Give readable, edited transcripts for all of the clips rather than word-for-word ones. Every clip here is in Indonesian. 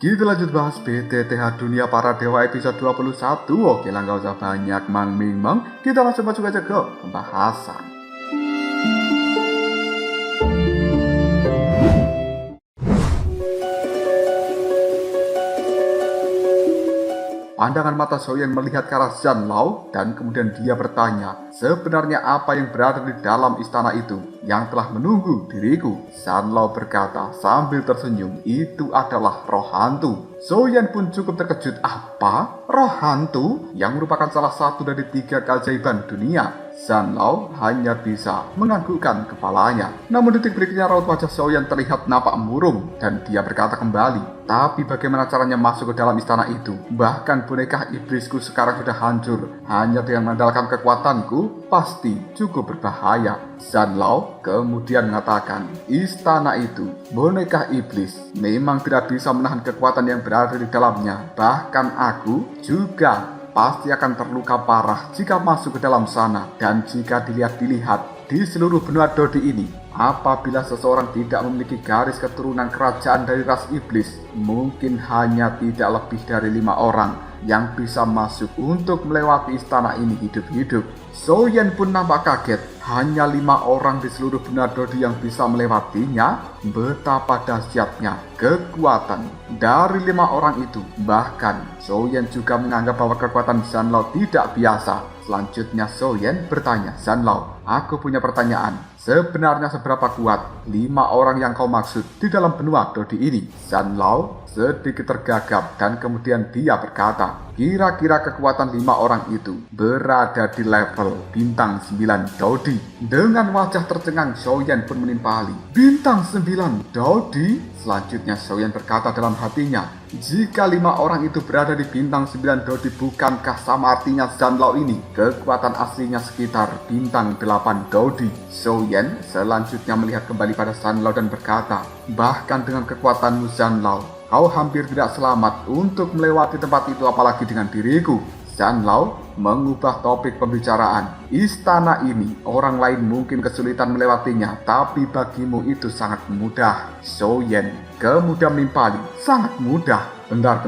Kita lanjut bahas BTTH Dunia Para Dewa episode 21. Oke lah, gak usah banyak mang ming mang. Kita langsung masuk aja ke pembahasan. Pandangan mata Xiaoyan melihat ke arah Zanlao dan kemudian dia bertanya, sebenarnya apa yang berada di dalam istana itu yang telah menunggu diriku? Zanlao berkata sambil tersenyum, itu adalah roh hantu. Xiaoyan pun cukup terkejut. Apa? Roh hantu? Yang merupakan salah satu dari 3 keajaiban dunia. Zanlao hanya bisa menganggukkan kepalanya. Namun detik berikutnya raut wajah Xiaoyan terlihat nampak murung dan dia berkata kembali, tapi bagaimana caranya masuk ke dalam istana itu? Bahkan boneka iblisku sekarang sudah hancur. Hanya dengan mengandalkan kekuatanku, pasti cukup berbahaya. Zanlao kemudian mengatakan, istana itu, boneka iblis, memang tidak bisa menahan kekuatan yang berada di dalamnya. Bahkan aku juga pasti akan terluka parah jika masuk ke dalam sana. Dan jika dilihat di seluruh benua Dodi ini, apabila seseorang tidak memiliki garis keturunan kerajaan dari ras iblis, mungkin hanya tidak lebih dari 5 orang yang bisa masuk untuk melewati istana ini hidup-hidup. Xiaoyan pun nampak kaget, hanya 5 orang di seluruh benua Dodi yang bisa melewatinya. Betapa dahsyatnya kekuatan dari 5 orang itu. Bahkan Xiaoyan juga menganggap bahwa kekuatan Zanlao tidak biasa. Selanjutnya Xiaoyan bertanya, Zanlao, aku punya pertanyaan. Sebenarnya seberapa kuat 5 orang yang kau maksud di dalam benua Dodi ini? Zanlao sedikit tergagap dan kemudian dia berkata, kira-kira kekuatan 5 orang itu berada di level bintang 9 Dodi. Dengan wajah tercengang Xiaoyan pun menimpali, bintang 9 Dodi? Selanjutnya Xiaoyan berkata dalam hatinya, jika 5 orang itu berada di bintang 9 Dodi, bukankah sama artinya Zanlao ini kekuatan aslinya sekitar bintang 8 Dodi? Xiaoyan selanjutnya melihat kembali pada Zanlao dan berkata, bahkan dengan kekuatanmu Zanlao, kau hampir tidak selamat untuk melewati tempat itu apalagi dengan diriku. Zanlao mengubah topik pembicaraan. Istana ini orang lain mungkin kesulitan melewatinya, tapi bagimu itu sangat mudah. Xiaoyan kemudian menimpali, sangat mudah. Bentar,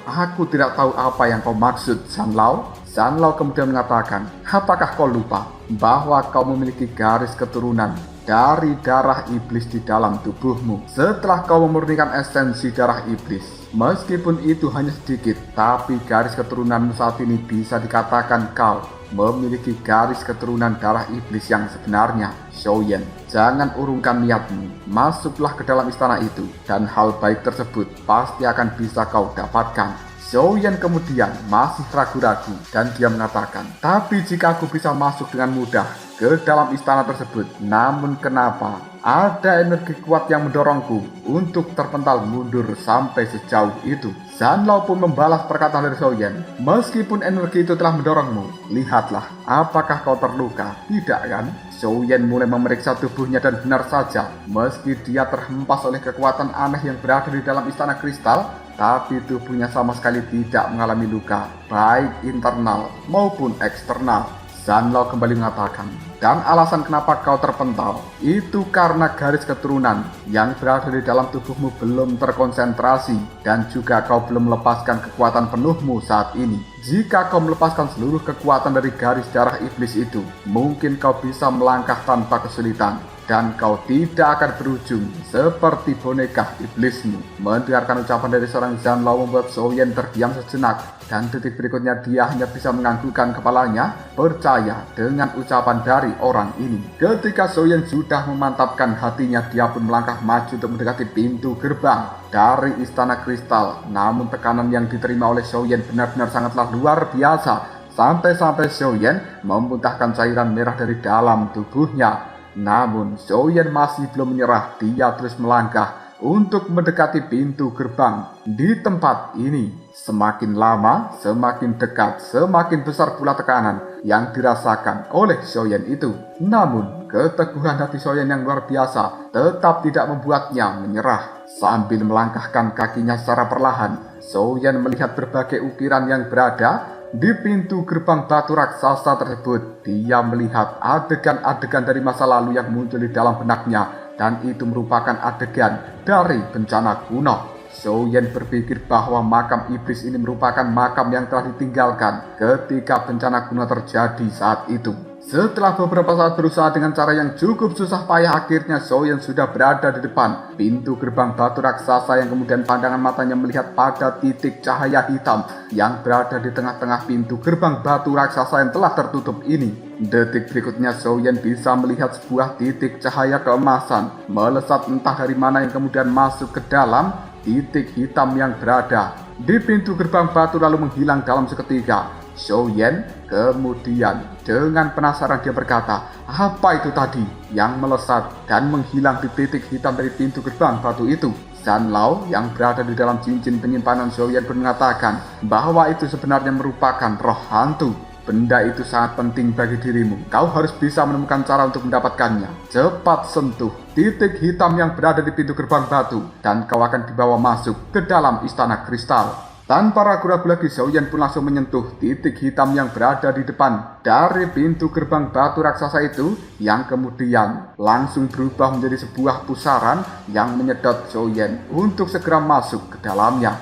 aku tidak tahu apa yang kau maksud Zanlao. Zanlao kemudian mengatakan, apakah kau lupa bahwa kau memiliki garis keturunan dari darah iblis di dalam tubuhmu? Setelah kau memurnikan esensi darah iblis, meskipun itu hanya sedikit, tapi garis keturunanmu saat ini bisa dikatakan kau memiliki garis keturunan darah iblis yang sebenarnya. Xiaoyan, jangan urungkan niatmu. Masuklah ke dalam istana itu, dan hal baik tersebut pasti akan bisa kau dapatkan. Xiaoyan kemudian masih ragu-ragu dan dia mengatakan, tapi jika aku bisa masuk dengan mudah ke dalam istana tersebut, namun kenapa ada energi kuat yang mendorongku untuk terpental mundur sampai sejauh itu? Zanlao pun membalas perkataan dari Xiaoyan, meskipun energi itu telah mendorongmu, lihatlah, apakah kau terluka? Tidak kan? Xiaoyan mulai memeriksa tubuhnya dan benar saja, meski dia terhempas oleh kekuatan aneh yang berada di dalam istana kristal, tapi tubuhnya sama sekali tidak mengalami luka, baik internal maupun eksternal. Zanlao kembali mengatakan, dan alasan kenapa kau terpental itu karena garis keturunan yang berada di dalam tubuhmu belum terkonsentrasi, dan juga kau belum melepaskan kekuatan penuhmu saat ini. Jika kau melepaskan seluruh kekuatan dari garis darah iblis itu, mungkin kau bisa melangkah tanpa kesulitan, dan kau tidak akan berujung seperti boneka iblismu. Mendengarkan ucapan dari seorang Zanlao membuat Xiaoyan terdiam sejenak, dan detik berikutnya dia hanya bisa menganggukkan kepalanya, percaya dengan ucapan dari orang ini. Ketika Xiaoyan sudah memantapkan hatinya, dia pun melangkah maju untuk mendekati pintu gerbang dari istana kristal. Namun tekanan yang diterima oleh Xiaoyan benar-benar sangatlah luar biasa, sampai-sampai Xiaoyan memuntahkan cairan merah dari dalam tubuhnya. Namun Xiaoyan masih belum menyerah, dia terus melangkah untuk mendekati pintu gerbang. Di tempat ini, semakin lama, semakin dekat, semakin besar pula tekanan yang dirasakan oleh Xiaoyan itu. Namun, keteguhan hati Xiaoyan yang luar biasa tetap tidak membuatnya menyerah. Sambil melangkahkan kakinya secara perlahan, Xiaoyan melihat berbagai ukiran yang berada di pintu gerbang batu raksasa tersebut. Dia melihat adegan-adegan dari masa lalu yang muncul di dalam benaknya, dan itu merupakan adegan dari bencana kuno. Zhou Yan berpikir bahwa makam iblis ini merupakan makam yang telah ditinggalkan ketika bencana gunung terjadi saat itu. Setelah beberapa saat berusaha dengan cara yang cukup susah payah, akhirnya Zhou Yan sudah berada di depan pintu gerbang batu raksasa yang kemudian pandangan matanya melihat pada titik cahaya hitam yang berada di tengah-tengah pintu gerbang batu raksasa yang telah tertutup ini. Detik berikutnya Zhou Yan bisa melihat sebuah titik cahaya keemasan melesat entah dari mana yang kemudian masuk ke dalam titik hitam yang berada di pintu gerbang batu lalu menghilang dalam seketika. Zhou Yan kemudian dengan penasaran dia berkata, apa itu tadi yang melesat dan menghilang di titik hitam dari pintu gerbang batu itu? Zhan Lao yang berada di dalam cincin penyimpanan Zhou Yan pun mengatakan bahwa itu sebenarnya merupakan roh hantu. Benda itu sangat penting bagi dirimu. Kau harus bisa menemukan cara untuk mendapatkannya. Cepat sentuh titik hitam yang berada di pintu gerbang batu dan kau akan dibawa masuk ke dalam istana kristal. Tanpa ragu-ragu lagi, Zhou Yan pun langsung menyentuh titik hitam yang berada di depan dari pintu gerbang batu raksasa itu, yang kemudian langsung berubah menjadi sebuah pusaran yang menyedot Zhou Yan untuk segera masuk ke dalamnya.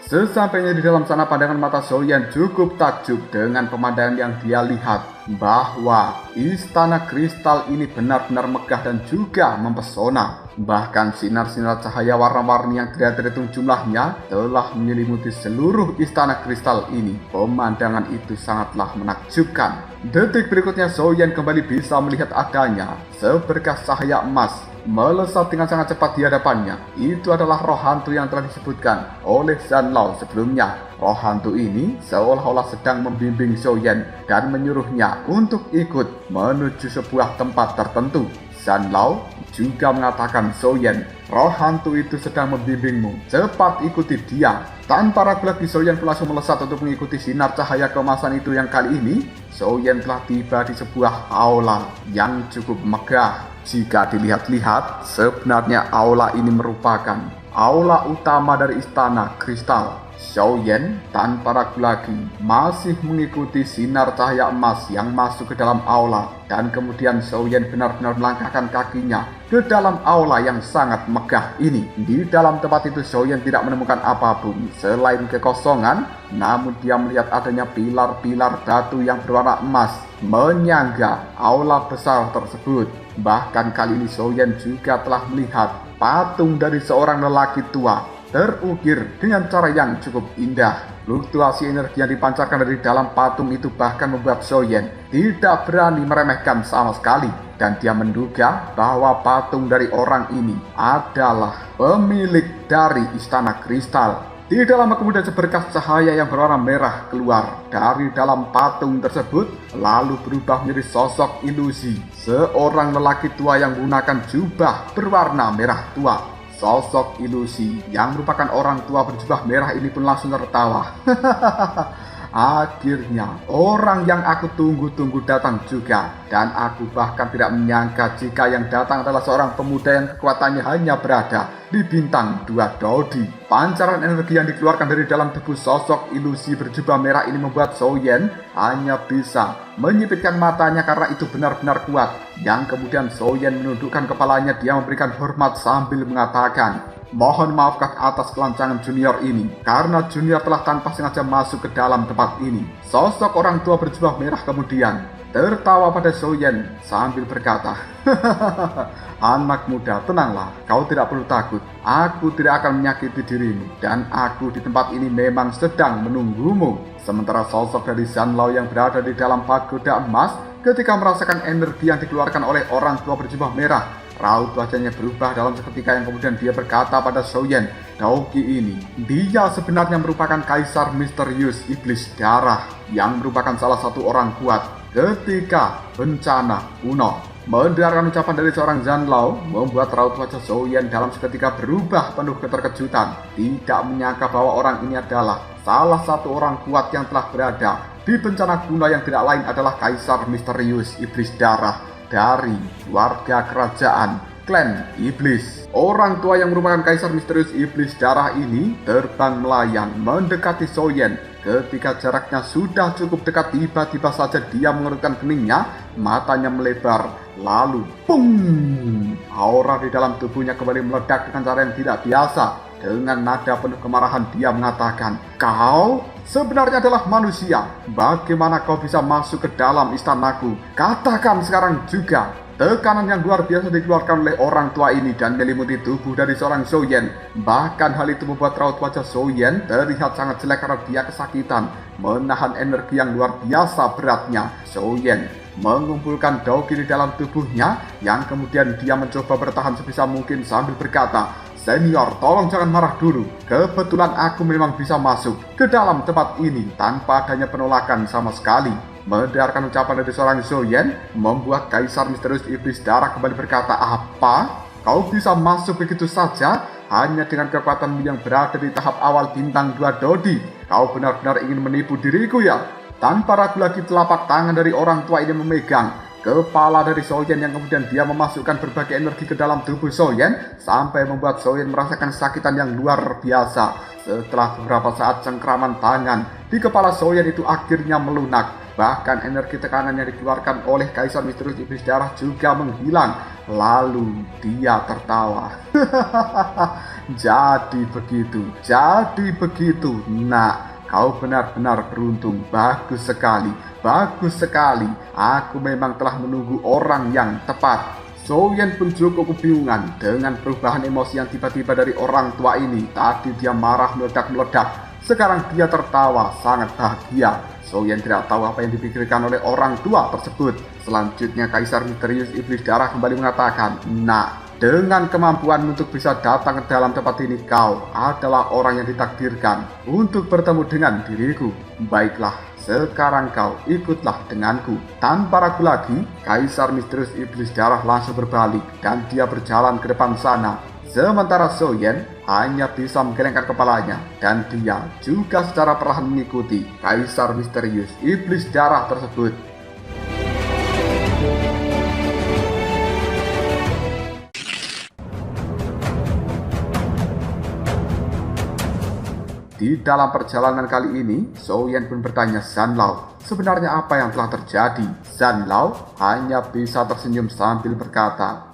Sesampainya di dalam sana, pandangan mata Zhou Yan cukup takjub dengan pemandangan yang dia lihat, bahwa istana kristal ini benar-benar megah dan juga mempesona. Bahkan sinar-sinar cahaya warna-warni yang tidak terhitung jumlahnya telah menyelimuti seluruh istana kristal ini. Pemandangan itu sangatlah menakjubkan. Detik berikutnya Zhou Yan kembali bisa melihat adanya seberkas cahaya emas melesat dengan sangat cepat di hadapannya. Itu adalah roh hantu yang telah disebutkan oleh Zhan Lao sebelumnya. Roh hantu ini seolah-olah sedang membimbing Zhou Yan dan menyuruhnya untuk ikut menuju sebuah tempat tertentu. Zhan Lao juga mengatakan, Zhou Yan, roh hantu itu sedang membimbingmu, cepat ikuti dia. Tanpa ragu lagi Zhou Yan langsung melesat untuk mengikuti sinar cahaya keemasan itu, yang kali ini Zhou Yan telah tiba di sebuah aula yang cukup megah. Jika dilihat-lihat, sebenarnya aula ini merupakan aula utama dari istana kristal. Zhou Yan tanpa ragu lagi masih mengikuti sinar cahaya emas yang masuk ke dalam aula, dan kemudian Zhou Yan benar-benar melangkahkan kakinya ke dalam aula yang sangat megah ini. Di dalam tempat itu Zhou Yan tidak menemukan apapun selain kekosongan, namun dia melihat adanya pilar-pilar batu yang berwarna emas menyangga aula besar tersebut. Bahkan kali ini Zhou Yan juga telah melihat patung dari seorang lelaki tua terukir dengan cara yang cukup indah. Fluktuasi energi yang dipancarkan dari dalam patung itu bahkan membuat Zhou Yan tidak berani meremehkan sama sekali, dan dia menduga bahwa patung dari orang ini adalah pemilik dari istana kristal. Di dalam kemudian seberkas cahaya yang berwarna merah keluar dari dalam patung tersebut, lalu berubah menjadi sosok ilusi seorang lelaki tua yang menggunakan jubah berwarna merah tua. Sosok ilusi yang merupakan orang tua berjubah merah ini pun langsung tertawa. Akhirnya orang yang aku tunggu-tunggu datang juga, dan aku bahkan tidak menyangka jika yang datang adalah seorang pemuda yang kekuatannya hanya berada di bintang 2 Dodi. Pancaran energi yang dikeluarkan dari dalam tubuh sosok ilusi berjubah merah ini membuat Zhou Yan hanya bisa menyipitkan matanya karena itu benar-benar kuat. Yang kemudian Zhou Yan menundukkan kepalanya, dia memberikan hormat sambil mengatakan, mohon maafkan atas kelancangan junior ini, karena junior telah tanpa sengaja masuk ke dalam tempat ini. Sosok orang tua berjubah merah kemudian tertawa pada Zhou Yan sambil berkata, anak muda, tenanglah, kau tidak perlu takut. Aku tidak akan menyakiti dirimu, dan aku di tempat ini memang sedang menunggumu. Sementara sosok dari Zhan Lao yang berada di dalam pagoda emas, ketika merasakan energi yang dikeluarkan oleh orang tua berjubah merah, raut wajahnya berubah dalam seketika, yang kemudian dia berkata pada Zhou Yan, Daoki ini, dia sebenarnya merupakan kaisar misterius iblis darah yang merupakan salah satu orang kuat ketika bencana kuno. Mendengarkan ucapan dari seorang Zhan Lao membuat raut wajah Zhou Yan dalam seketika berubah penuh keterkejutan. Tidak menyangka bahwa orang ini adalah salah satu orang kuat yang telah berada di bencana kuno, yang tidak lain adalah kaisar misterius iblis darah dari warga kerajaan klan iblis. Orang tua yang merupakan kaisar misterius iblis darah ini terbang melayang mendekati Soyen. Ketika jaraknya sudah cukup dekat, tiba-tiba saja dia mengerutkan keningnya, matanya melebar, lalu pung! Aura di dalam tubuhnya kembali meledak dengan cara yang tidak biasa. Dengan nada penuh kemarahan dia mengatakan, "Kau sebenarnya adalah manusia. Bagaimana kau bisa masuk ke dalam istanaku? Katakan sekarang juga." Tekanan yang luar biasa dikeluarkan oleh orang tua ini dan menyelimuti tubuh dari seorang Soyen. Bahkan hal itu membuat raut wajah Soyen terlihat sangat jelek karena dia kesakitan menahan energi yang luar biasa beratnya. Soyen mengumpulkan Dogi di dalam tubuhnya yang kemudian dia mencoba bertahan sebisa mungkin sambil berkata, "Senior, tolong jangan marah dulu. Kebetulan aku memang bisa masuk ke dalam tempat ini tanpa adanya penolakan sama sekali." Mendengarkan ucapan dari seorang Soyen membuat kaisar misterius iblis darah kembali berkata, "Apa? Kau bisa masuk begitu saja hanya dengan kekuatanmu yang berada di tahap awal bintang 2 Dodi? Kau benar-benar ingin menipu diriku ya?" Tanpa ragu lagi telapak tangan dari orang tua ini memegang kepala dari Soyen yang kemudian dia memasukkan berbagai energi ke dalam tubuh Soyen sampai membuat Soyen merasakan kesakitan yang luar biasa. Setelah beberapa saat cengkraman tangan di kepala Soyen itu akhirnya melunak. Bahkan energi tekanan yang dikeluarkan oleh kaisar misterius iblis darah juga menghilang. Lalu dia tertawa. Jadi begitu. Nah, kau benar-benar beruntung. Bagus sekali. Aku memang telah menunggu orang yang tepat. Soyen pun cukup kebingungan dengan perubahan emosi yang tiba-tiba dari orang tua ini. Tadi dia marah meledak-meledak. Sekarang dia tertawa sangat bahagia. Soyen tidak tahu apa yang dipikirkan oleh orang tua tersebut. Selanjutnya kaisar misterius iblis darah kembali mengatakan, "Nah, dengan kemampuan untuk bisa datang ke dalam tempat ini, kau adalah orang yang ditakdirkan untuk bertemu dengan diriku. Baiklah, sekarang kau ikutlah denganku." Tanpa ragu lagi, kaisar misterius iblis darah langsung berbalik dan dia berjalan ke depan sana. Sementara Soyen hanya bisa menggelengkan kepalanya dan dia juga secara perlahan mengikuti kaisar misterius iblis darah tersebut. Di dalam perjalanan kali ini, Soyen pun bertanya Zanlao, sebenarnya apa yang telah terjadi? Zanlao hanya bisa tersenyum sambil berkata,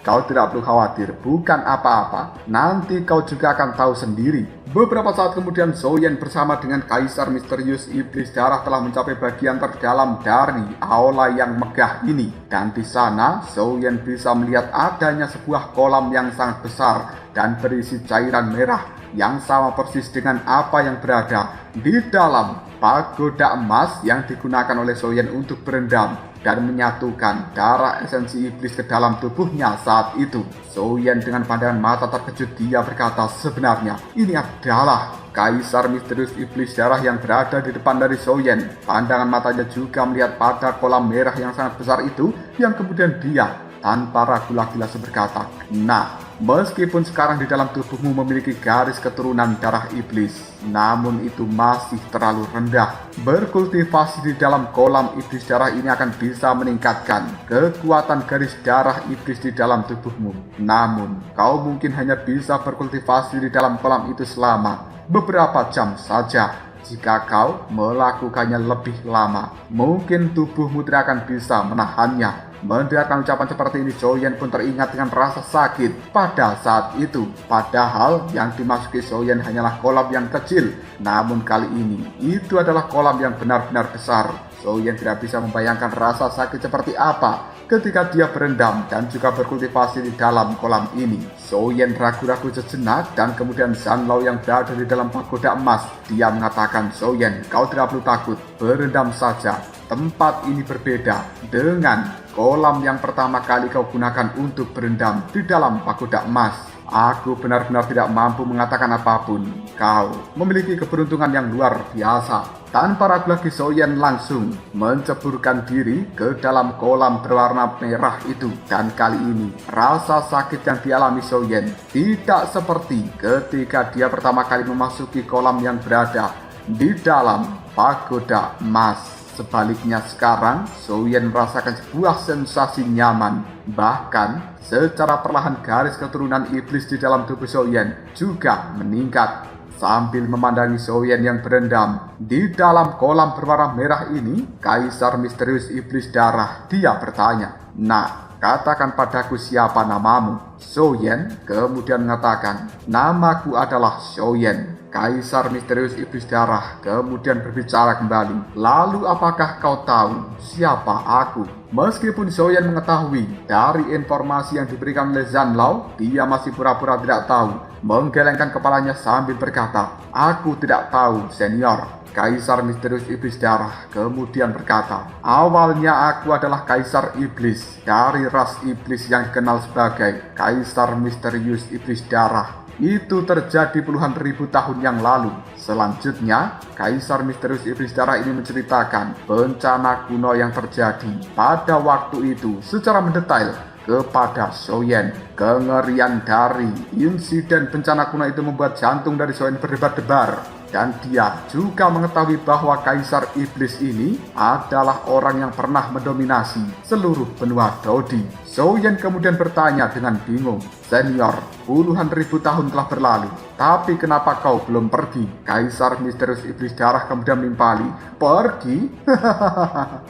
"Kau tidak perlu khawatir, bukan apa-apa. Nanti kau juga akan tahu sendiri." Beberapa saat kemudian Soyen bersama dengan kaisar misterius iblis darah telah mencapai bagian terdalam dari aula yang megah ini. Dan di sana Soyen bisa melihat adanya sebuah kolam yang sangat besar dan berisi cairan merah yang sama persis dengan apa yang berada di dalam pagoda emas yang digunakan oleh Soyen untuk berendam dan menyatukan darah esensi iblis ke dalam tubuhnya saat itu. Soyen dengan pandangan mata terkejut dia berkata, "Sebenarnya ini adalah kaisar misterius iblis darah yang berada di depan dari Soyen." Pandangan matanya juga melihat pada kolam merah yang sangat besar itu yang kemudian dia tanpa ragu lagi langsung berkata, "Nah, meskipun sekarang di dalam tubuhmu memiliki garis keturunan darah iblis, namun itu masih terlalu rendah. Berkultivasi di dalam kolam iblis darah ini akan bisa meningkatkan kekuatan garis darah iblis di dalam tubuhmu. Namun, kau mungkin hanya bisa berkultivasi di dalam kolam itu selama beberapa jam saja. Jika kau melakukannya lebih lama, mungkin tubuhmu tidak akan bisa menahannya." Mendengarkan ucapan seperti ini, Soyen pun teringat dengan rasa sakit pada saat itu. Padahal yang dimasuki Soyen hanyalah kolam yang kecil. Namun kali ini, itu adalah kolam yang benar-benar besar. Soyen tidak bisa membayangkan rasa sakit seperti apa ketika dia berendam dan juga berkultivasi di dalam kolam ini. Soyen ragu-ragu sejenak dan kemudian Zanlao yang berada di dalam pagoda emas. Dia mengatakan, "Soyen, kau tidak perlu takut, berendam saja. Tempat ini berbeda dengan kolam yang pertama kali kau gunakan untuk berendam di dalam pagoda emas. Aku benar-benar tidak mampu mengatakan apapun. Kau memiliki keberuntungan yang luar biasa." Tanpa ragu lagi Soyen langsung menceburkan diri ke dalam kolam berwarna merah itu. Dan kali ini rasa sakit yang dialami Soyen tidak seperti ketika dia pertama kali memasuki kolam yang berada di dalam pagoda emas. Sebaliknya sekarang, Souyen merasakan sebuah sensasi nyaman. Bahkan, secara perlahan garis keturunan iblis di dalam tubuh Souyen juga meningkat. Sambil memandangi Souyen yang berendam di dalam kolam berwarna merah ini, Kaisar misterius iblis darah, dia bertanya, "Nah, katakan padaku siapa namamu?" Souyen kemudian mengatakan, "Namaku adalah Souyen." Kaisar misterius iblis darah kemudian berbicara kembali, "Lalu apakah kau tahu siapa aku?" Meskipun Souyen mengetahui dari informasi yang diberikan oleh Zanlao, dia masih pura-pura tidak tahu, menggelengkan kepalanya sambil berkata, "Aku tidak tahu, senior." Kaisar misterius iblis darah kemudian berkata, "Awalnya aku adalah kaisar iblis dari ras iblis yang dikenal sebagai Kaisar misterius iblis darah. Itu terjadi puluhan ribu tahun yang lalu." Selanjutnya, Kaisar misterius iblis darah ini menceritakan bencana kuno yang terjadi pada waktu itu secara mendetail kepada Souyen. Kengerian dari insiden bencana kuno itu membuat jantung dari Souyen berdebar-debar. Dan dia juga mengetahui bahwa Kaisar Iblis ini adalah orang yang pernah mendominasi seluruh benua Dodi. Souyen kemudian bertanya dengan bingung, "Senior, puluhan ribu tahun telah berlalu, tapi kenapa kau belum pergi?" Kaisar misterius iblis darah kemudian menimpali, "Pergi?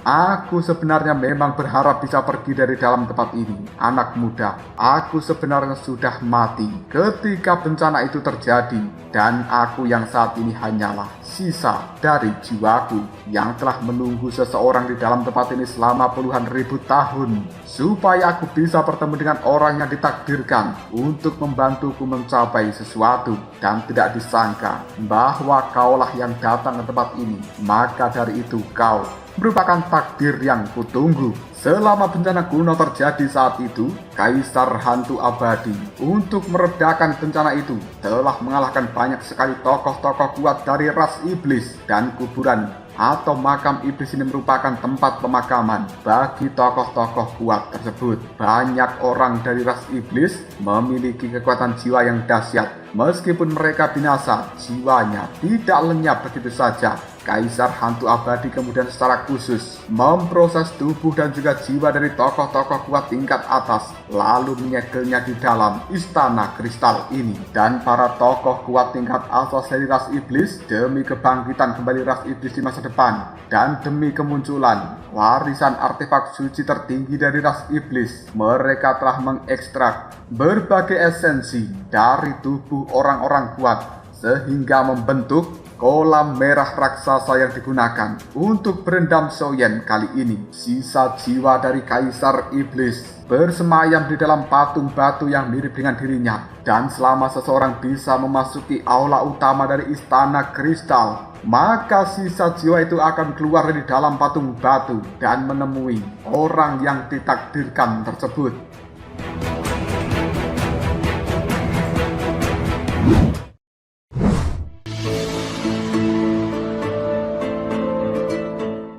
Aku sebenarnya memang berharap bisa pergi dari dalam tempat ini. Anak muda, aku sebenarnya sudah mati ketika bencana itu terjadi. Dan aku yang saat ini hanyalah sisa dari jiwaku yang telah menunggu seseorang di dalam tempat ini selama puluhan ribu tahun, supaya aku bisa bertemu dengan orang yang ditakdirkan untuk membantuku mencapai sesuatu. Dan tidak disangka bahwa kaulah yang datang ke tempat ini. Maka dari itu kau merupakan takdir yang kutunggu." Selama bencana kuno terjadi saat itu, Kaisar Hantu Abadi untuk meredakan bencana itu telah mengalahkan banyak sekali tokoh-tokoh kuat dari ras iblis, dan kuburan atau makam iblis ini merupakan tempat pemakaman bagi tokoh-tokoh kuat tersebut. Banyak orang dari ras iblis memiliki kekuatan jiwa yang dahsyat. Meskipun mereka binasa, jiwanya tidak lenyap begitu saja. Kaisar Hantu Abadi kemudian secara khusus memproses tubuh dan juga jiwa dari tokoh-tokoh kuat tingkat atas, lalu menyegelnya di dalam istana kristal ini. Dan para tokoh kuat tingkat atas dari ras iblis, demi kebangkitan kembali ras iblis di masa depan, dan demi kemunculan warisan artefak suci tertinggi dari ras iblis, mereka telah mengekstrak berbagai esensi dari tubuh orang-orang kuat sehingga membentuk kolam merah raksasa yang digunakan untuk berendam Souyen kali ini. Sisa jiwa dari Kaisar Iblis bersemayam di dalam patung batu yang mirip dengan dirinya. Dan selama seseorang bisa memasuki aula utama dari istana kristal, maka sisa jiwa itu akan keluar dari dalam patung batu dan menemui orang yang ditakdirkan tersebut.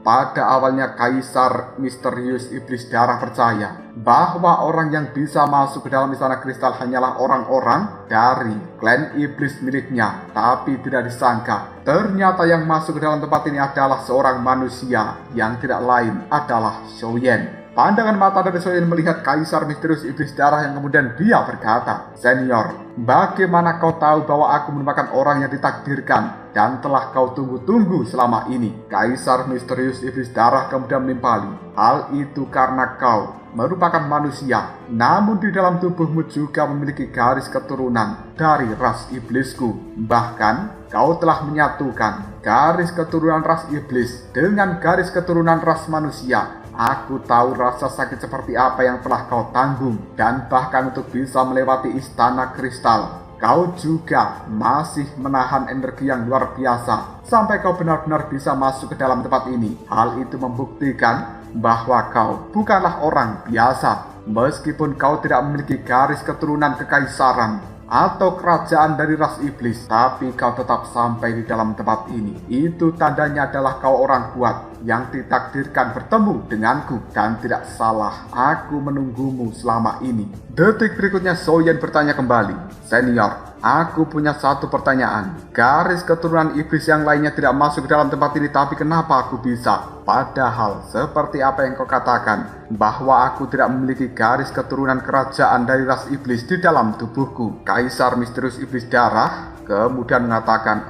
Pada awalnya Kaisar misterius iblis darah percaya bahwa orang yang bisa masuk ke dalam istana kristal hanyalah orang-orang dari klan iblis miliknya. Tapi tidak disangka, ternyata yang masuk ke dalam tempat ini adalah seorang manusia yang tidak lain adalah Souyen. Pandangan mata dari Souyen melihat Kaisar misterius iblis darah yang kemudian dia berkata, "Senior, bagaimana kau tahu bahwa aku merupakan orang yang ditakdirkan dan telah kau tunggu-tunggu selama ini?" Kaisar misterius iblis darah kemudian menimpali, "Hal itu karena kau merupakan manusia, namun di dalam tubuhmu juga memiliki garis keturunan dari ras iblisku. Bahkan kau telah menyatukan garis keturunan ras iblis dengan garis keturunan ras manusia. Aku tahu rasa sakit seperti apa yang telah kau tanggung, dan bahkan untuk bisa melewati istana kristal, kau juga masih menahan energi yang luar biasa sampai kau benar-benar bisa masuk ke dalam tempat ini. Hal itu membuktikan bahwa kau bukanlah orang biasa. Meskipun kau tidak memiliki garis keturunan kekaisaran atau kerajaan dari ras iblis, tapi kau tetap sampai di dalam tempat ini. Itu tandanya adalah kau orang kuat yang ditakdirkan bertemu denganku, dan tidak salah, aku menunggumu selama ini." Detik berikutnya Souyen bertanya kembali, "Senior, Aku punya satu pertanyaan. Garis keturunan iblis yang lainnya tidak masuk ke dalam tempat ini, tapi kenapa aku bisa? Padahal seperti apa yang kau katakan, bahwa aku tidak memiliki garis keturunan kerajaan dari ras iblis di dalam tubuhku. Kaisar misterius iblis darah kemudian mengatakan,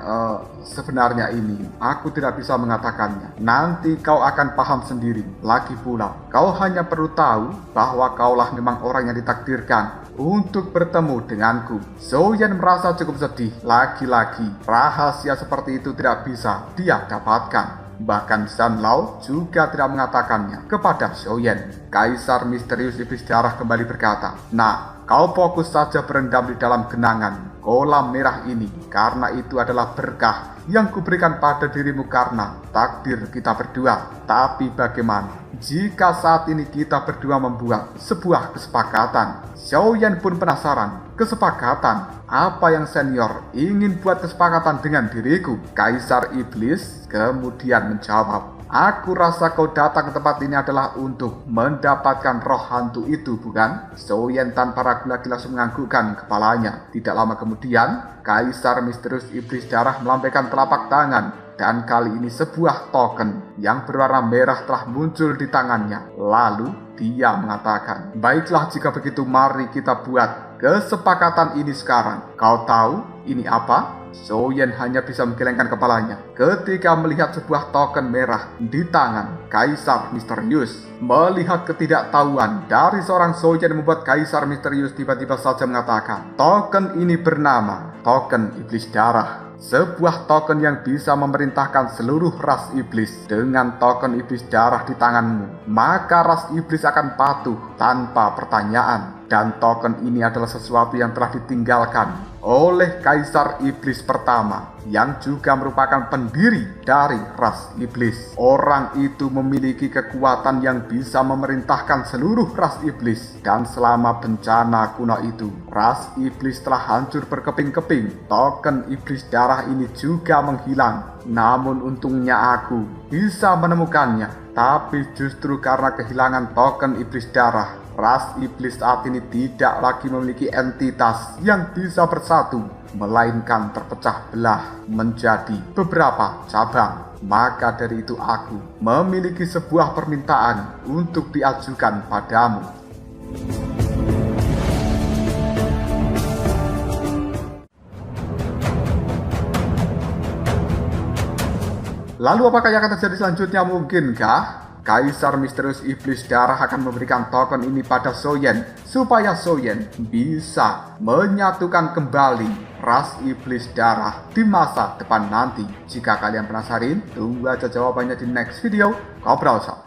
sebenarnya ini aku tidak bisa mengatakannya. Nanti kau akan paham sendiri. Lagi pula, kau hanya perlu tahu bahwa kaulah memang orang yang ditakdirkan untuk bertemu denganku. Xiaoyan merasa cukup sedih. Lagi-lagi, rahasia seperti itu tidak bisa dia dapatkan. Bahkan Zanlao juga tidak mengatakannya kepada Xiaoyan. Kaisar misterius iblis darah kembali berkata, "Nah, kau fokus saja berendam di dalam genangan kolam merah ini, karena itu adalah berkah yang kuberikan pada dirimu karena takdir kita berdua. Tapi bagaimana jika saat ini kita berdua membuat sebuah kesepakatan?" Xiaoyan pun penasaran. Kesepakatan? Apa yang senior ingin buat kesepakatan dengan diriku? Kaisar iblis kemudian menjawab, "Aku rasa kau datang ke tempat ini adalah untuk mendapatkan roh hantu itu, bukan?" Xiaoyan tanpa ragu lagi langsung menganggukkan kepalanya. Tidak lama kemudian, Kaisar misterius iblis darah melambaikan telapak tangan. Dan kali ini sebuah token yang berwarna merah telah muncul di tangannya. Lalu dia mengatakan, "Baiklah, jika begitu mari kita buat kesepakatan ini sekarang. Kau tahu ini apa?" Xiaoyan hanya bisa menggelengkan kepalanya ketika melihat sebuah token merah di tangan Kaisar misterius. Melihat ketidaktahuan dari seorang Xiaoyan membuat Kaisar misterius tiba-tiba saja mengatakan, "Token ini bernama token iblis darah. Sebuah token yang bisa memerintahkan seluruh ras iblis. Dengan token iblis darah di tanganmu, maka ras iblis akan patuh tanpa pertanyaan. Dan token ini adalah sesuatu yang telah ditinggalkan oleh Kaisar Iblis pertama, yang juga merupakan pendiri dari ras iblis. Orang itu memiliki kekuatan yang bisa memerintahkan seluruh ras iblis. Dan selama bencana kuno itu, ras iblis telah hancur berkeping-keping. Token iblis darah ini juga menghilang. Namun untungnya aku bisa menemukannya. Tapi justru karena kehilangan token iblis darah, ras iblis saat ini tidak lagi memiliki entitas yang bisa bersatu, melainkan terpecah belah menjadi beberapa cabang. Maka dari itu aku memiliki sebuah permintaan untuk diajukan padamu." Lalu apakah yang akan terjadi selanjutnya? Mungkinkah Kaisar misterius iblis darah akan memberikan token ini pada Xiaoyan supaya Xiaoyan bisa menyatukan kembali ras iblis darah di masa depan nanti? Jika kalian penasaran, tunggu aja jawabannya di next video. Ngobrol.